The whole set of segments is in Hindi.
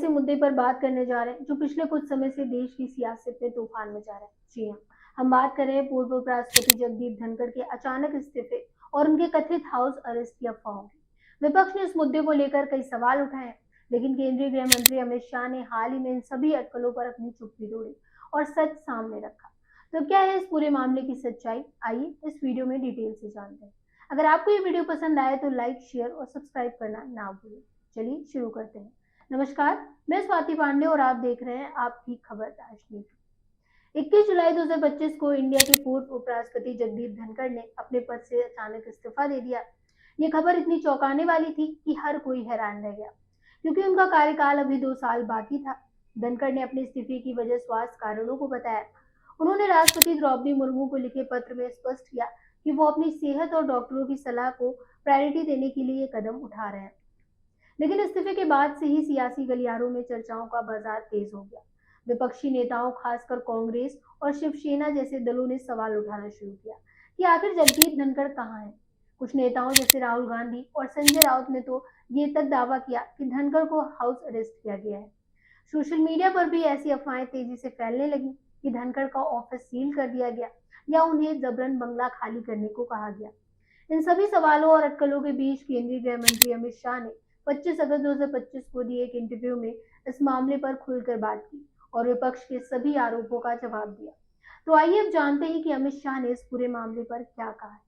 मुद्दे पर बात करने जा रहे हैं जो पिछले कुछ समय से देश की सियासत में तूफान मचा रहा है। जी हाँ, हम बात कर रहे हैं पूर्व उपराष्ट्रपति जगदीप धनखड़ के अचानक इस्तीफे और उनके कथित हाउस अरेस्ट की अफवाहों की। विपक्ष ने इस मुद्दे को लेकर कई सवाल उठाए हैं, लेकिन केंद्रीय गृह मंत्री अमित शाह ने हाल ही में इन सभी अटकलों पर अपनी चुप्पी तोड़ी और सच सामने रखा। तो क्या है इस पूरे मामले की सच्चाई? आइए इस वीडियो में डिटेल से जानते हैं। अगर आपको ये वीडियो पसंद आए तो लाइक, शेयर और सब्सक्राइब करना ना भूलें। चलिए शुरू करते हैं। नमस्कार, मैं स्वाति पांडे और आप देख रहे हैं आपकी खबर राजनीति। 21 जुलाई 2025 को इंडिया के पूर्व उपराष्ट्रपति जगदीप धनखड़ ने अपने पद से अचानक इस्तीफा दे दिया। ये खबर इतनी चौंकाने वाली थी कि हर कोई हैरान रह गया, क्योंकि उनका कार्यकाल अभी 2 साल बाकी था। धनखड़ ने अपने इस्तीफे की वजह स्वास्थ्य कारणों को बताया। उन्होंने राष्ट्रपति द्रौपदी मुर्मू को लिखे पत्र में स्पष्ट किया कि वो अपनी सेहत और डॉक्टरों की सलाह को प्रायोरिटी देने के लिए ये कदम उठा रहे हैं। लेकिन इस्तीफे के बाद से ही सियासी गलियारों में चर्चाओं का बाजार तेज हो गया। विपक्षी नेताओं, खासकर कांग्रेस और शिवसेना जैसे दलों ने सवाल उठाना शुरू किया कि आखिर जगदीप धनखड़ कहाँ है। कुछ नेताओं जैसे राहुल गांधी और संजय राउत ने तो ये तक दावा किया कि धनखड़ को हाउस अरेस्ट किया गया है। सोशल मीडिया पर भी ऐसी अफवाहें तेजी से फैलने लगी कि धनखड़ का ऑफिस सील कर दिया गया या उन्हें जबरन बंगला खाली करने को कहा गया। इन सभी सवालों और अटकलों के बीच केंद्रीय गृह मंत्री अमित शाह ने 25 अगस्त 2025 को दिए एक इंटरव्यू में इस मामले पर खुलकर बात की और विपक्ष के सभी आरोपों का जवाब दिया। तो आइए अब जानते हैं कि अमित शाह ने इस पूरे मामले पर क्या कहा है।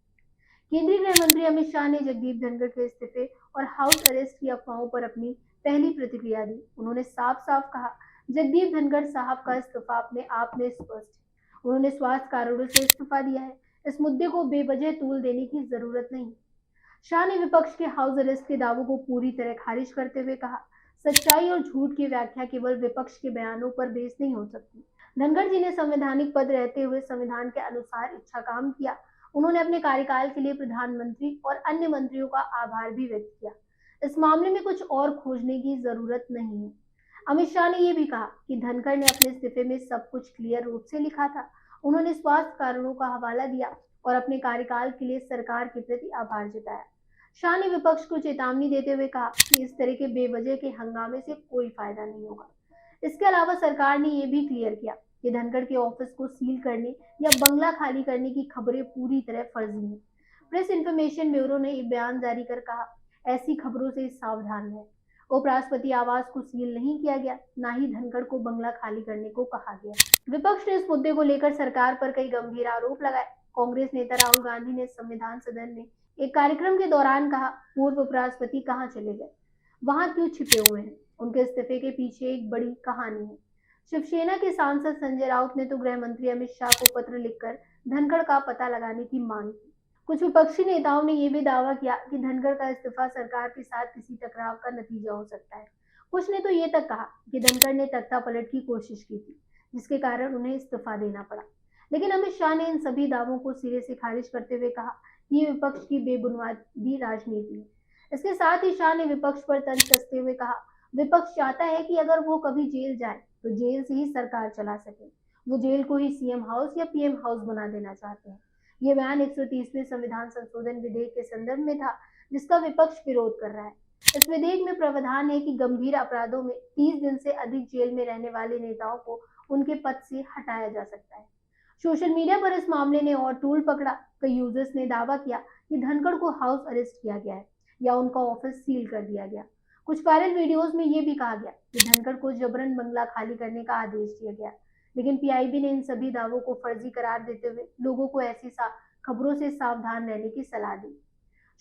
केंद्रीय गृह मंत्री अमित शाह ने जगदीप धनखड़ के इस्तीफे और हाउस अरेस्ट की अफवाहों पर अपनी पहली प्रतिक्रिया दी। उन्होंने साफ साफ कहा, जगदीप धनखड़ साहब का इस्तीफा अपने आप में स्पष्ट है। उन्होंने स्वास्थ्य कारणों से इस्तीफा दिया है। इस मुद्दे को बेवजह तूल देने की जरूरत नहीं। शाह ने विपक्ष के हाउस अरेस्ट के दावों को पूरी तरह खारिज करते हुए कहा, सच्चाई और झूठ की व्याख्या केवल विपक्ष के बयानों पर बेस नहीं हो सकती। धनखड़ जी ने संवैधानिक पद रहते हुए संविधान के अनुसार अच्छा काम किया। उन्होंने अपने कार्यकाल के लिए प्रधानमंत्री और अन्य मंत्रियों का आभार भी व्यक्त किया। इस मामले में कुछ और खोजने की जरूरत नहीं है। अमित शाह ने यह भी कहा कि धनखड़ ने अपने इस्तीफे में सब कुछ क्लियर रूप से लिखा था। उन्होंने स्वास्थ्य कारणों का हवाला दिया और अपने कार्यकाल के लिए सरकार के प्रति आभार जताया। शाह ने विपक्ष को चेतावनी देते हुए कहा कि इस तरह के बेवजह के हंगामे से कोई फायदा नहीं होगा। इसके अलावा सरकार ने यह भी क्लियर किया कि धनखड़ के ऑफिस को सील करने या बंगला खाली करने की खबरें पूरी तरह फर्जी हैं। प्रेस इंफॉर्मेशन ब्यूरो ने एक बयान जारी कर कहा, ऐसी खबरों से सावधान रहें। उपराष्ट्रपति आवास को सील नहीं किया गया, ना ही धनखड़ को बंगला खाली करने को कहा गया। विपक्ष ने इस मुद्दे को लेकर सरकार पर कई गंभीर आरोप लगाए। कांग्रेस नेता राहुल गांधी ने संविधान सदन में एक कार्यक्रम के दौरान कहा, पूर्व उपराष्ट्रपति कहाँ चले गए, वहां क्यों छिपे हुए हैं, उनके इस्तीफे के पीछे एक बड़ी कहानी है। शिवसेना के सांसद संजय राउत ने तो गृह मंत्री अमित शाह को पत्र लिखकर धनखड़ का पता लगाने की मांग की। कुछ विपक्षी नेताओं ने यह भी दावा किया कि धनखड़ का इस्तीफा सरकार के साथ किसी टकराव का नतीजा हो सकता है। कुछ ने तो ये तक कहा कि धनखड़ ने तख्ता पलट की कोशिश की थी, जिसके कारण उन्हें इस्तीफा देना पड़ा। लेकिन अमित शाह ने इन सभी दावों को सिरे से खारिज करते हुए कहा कि ये विपक्ष की बेबुनियादी राजनीति है। इसके साथ ही शाह ने विपक्ष पर तंज कसते हुए कहा, विपक्ष चाहता है कि अगर वो कभी जेल जाए तो जेल से ही सरकार चला सके। वो जेल को ही सीएम हाउस या पीएम हाउस बना देना चाहते हैं। ये बयान 130वें संविधान संशोधन विधेयक के संदर्भ में था, जिसका विपक्ष विरोध कर रहा है। इस विधेयक में प्रावधान है कि गंभीर अपराधों में 30 दिन से अधिक जेल में रहने वाले नेताओं को उनके पद से हटाया जा सकता है। सोशल मीडिया पर इस मामले ने और टूल पकड़ा। कई यूजर्स ने दावा किया कि धनखड़ को हाउस अरेस्ट किया गया है या उनका ऑफिस सील कर दिया गया। कुछ वायरल वीडियोस में ये भी कहा गया कि धनखड़ को जबरन बंगला खाली करने का आदेश दिया गया। लेकिन पीआईबी ने इन सभी दावों को फर्जी करार देते हुए लोगों को ऐसी खबरों से सावधान रहने की सलाह दी।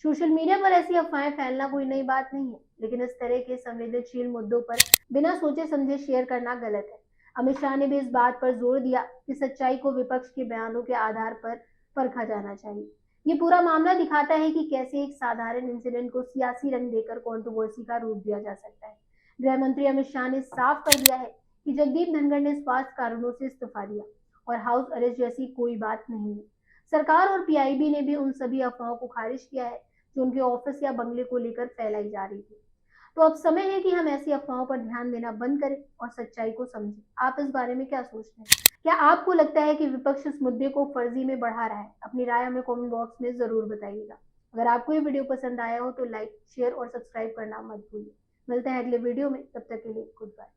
सोशल मीडिया पर ऐसी अफवाहें फैलना कोई नई बात नहीं है, लेकिन इस तरह के संवेदनशील मुद्दों पर बिना सोचे समझे शेयर करना गलत है। अमित शाह ने भी इस बात पर जोर दिया कि सच्चाई को विपक्ष के बयानों के आधार पर परखा जाना चाहिए। ये पूरा मामला दिखाता है कि कैसे एक साधारण इंसिडेंट को सियासी रंग देकर कंट्रोवर्सी का रूप दिया जा सकता है। गृह मंत्री अमित शाह ने साफ कर दिया है कि जगदीप धनखड़ ने स्वास्थ्य कारणों से इस्तीफा दिया और हाउस अरेस्ट जैसी कोई बात नहीं है। सरकार और पीआईबी ने भी उन सभी अफवाहों को खारिज किया है जो उनके ऑफिस या बंगले को लेकर फैलाई जा रही थी। तो अब समय है कि हम ऐसी अफवाहों पर ध्यान देना बंद करें और सच्चाई को समझें। आप इस बारे में क्या सोचते हैं? क्या आपको लगता है कि विपक्ष इस मुद्दे को फर्जी में बढ़ा रहा है? अपनी राय हमें कमेंट बॉक्स में जरूर बताइएगा। अगर आपको ये वीडियो पसंद आया हो तो लाइक, शेयर और सब्सक्राइब करना मत भूलिए। मिलते हैं अगले वीडियो में, तब तक के लिए गुड बाय।